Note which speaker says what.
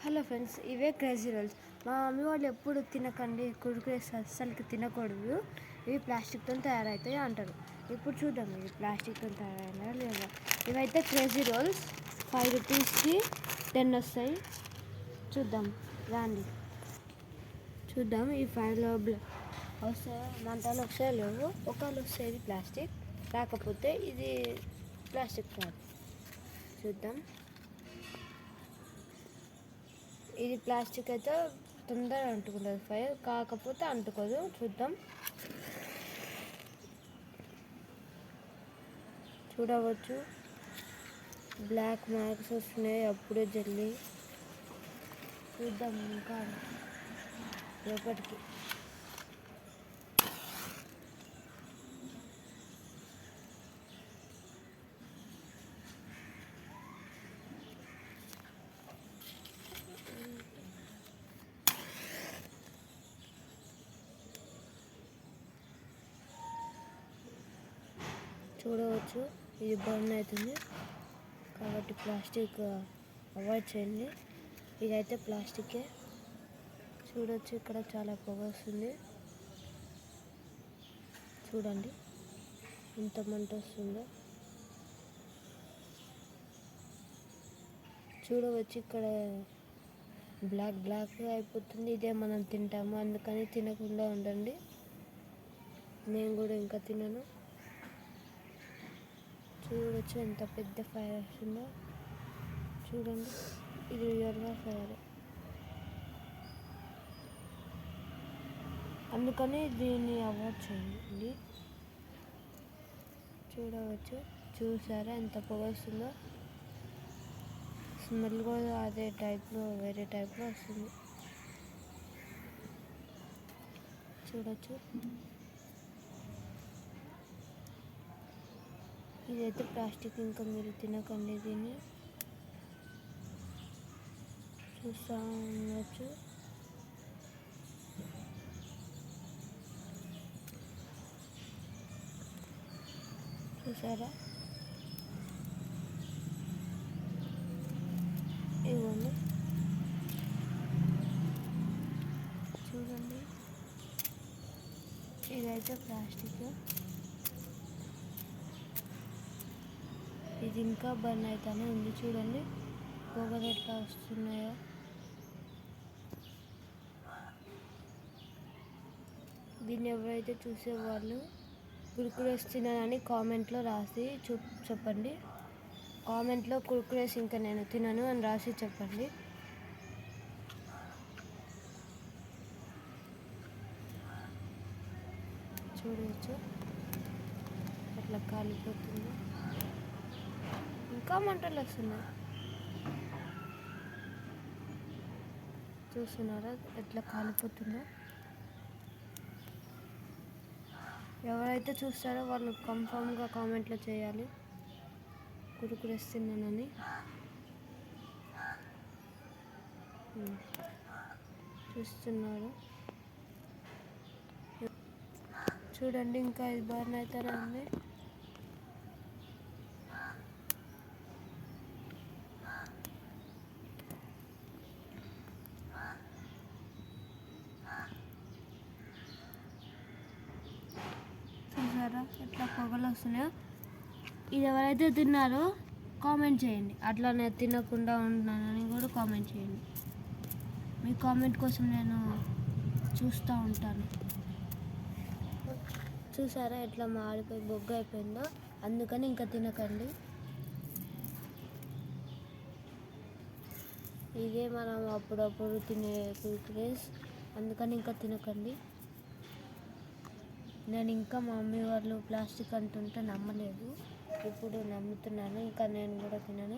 Speaker 1: Hello friends, ఇవే crazy roles. మా mummy వాళ్ళు ఎప్పుడు తినకండి, కురుకురేస్ అస్సలకి తినకూడదు, ఇవి ప్లాస్టిక్తో తయారవుతాయి అంటారు. ఇప్పుడు చూద్దాం ఇవి ప్లాస్టిక్తో తయారైనా లేదా. ఇవైతే క్రేజీ రోల్స్ 5 రూపీస్కి 10 వస్తాయి. చూద్దాం రాండి, చూద్దాం. ఈ 5లో వస్తాయా, మంటాలు వస్తాయో లేవు. ఒకళ్ళు వస్తాయి, ఇది ప్లాస్టిక్, రాకపోతే ఇది ప్లాస్టిక్ కాదు. చూద్దాం. ఇది ప్లాస్టిక్ అయితే తొందరగా అంటుకుంటుంది, ఫైర్ కాకపోతే అంటుకోదు. చూద్దాం. చూడవచ్చు, బ్లాక్ మార్క్స్ వస్తున్నాయి అప్పుడే జల్లి. చూద్దాం ఇంకా రేపటికి. చూడవచ్చు, ఇది బర్న్ అవుతుంది కాబట్టి ప్లాస్టిక్ అవాయిడ్ చేయండి. ఇదైతే ప్లాస్టికే. చూడవచ్చు, ఇక్కడ చాలా పొగ వస్తుంది. చూడండి ఎంత మంట వస్తుందో. చూడవచ్చు, ఇక్కడ బ్లాక్ అయిపోతుంది. ఇదే మనం తింటాము, అందుకని తినకుండా ఉండండి. నేను కూడా ఇంకా తినను. చూడవచ్చు ఎంత పెద్ద ఫైర్ వస్తుందో. చూడండి, ఇది రియల్గా ఫైర్, అందుకని దీన్ని అవాయిడ్ చేయండి. చూడవచ్చు, చూసారా ఎంత పొగ వస్తుందో. స్మెల్ కూడా అదే టైప్లో, వేరే టైప్లో వస్తుంది. చూడవచ్చు, ఇదైతే ప్లాస్టిక్, ఇంకా మీరు తినకండి దీన్ని. చూస్తూ ఉండవచ్చు. చూసారా, ఇవ్వండి. చూడండి, ఇదైతే ప్లాస్టిక్, ఇది ఇంకా బర్న్ అవుతానే ఉంది. చూడండి పొగలు ఎట్లా వస్తున్నాయో. దీన్ని ఎవరైతే చూసేవాళ్ళు కుర్కురేస్ తినని కామెంట్లో రాసి చెప్పండి. కామెంట్లో కుర్కురేస్ ఇంకా నేను తినను అని రాసి చెప్పండి. చూడవచ్చు, అట్లా కాలిపోతుంది, ఇంకా మంటలు వస్తున్నాయి. చూస్తున్నారా ఎట్లా కాలిపోతుందో. ఎవరైతే చూస్తారో వాళ్ళు కన్ఫామ్గా కామెంట్లో చేయాలి కురుకురేస్ తిన్నానని. చూస్తున్నారు, చూడండి ఇంకా ఇది బర్న్ అవుతానే ఉంది. చూసారా ఎట్లా పొగలు వస్తున్నాయో. ఇది ఎవరైతే తిన్నారో కామెంట్ చేయండి. అట్లానే తినకుండా ఉంటున్నానని కూడా కామెంట్ చేయండి. మీ కామెంట్ కోసం నేను చూస్తూ ఉంటాను. చూసారా ఎట్లా మాడిపోయి బొగ్గ అయిపోయిందో, అందుకని ఇంకా తినకండి. ఇదే మనం అప్పుడప్పుడు తినే కుర్కురేస్, అందుకని ఇంకా తినకండి. నేను ఇంకా మా మమ్మీ వాళ్ళు ప్లాస్టిక్ అంటుంటే నమ్మలేదు, ఇప్పుడు నమ్ముతున్నాను. ఇంకా నేను కూడా తినని.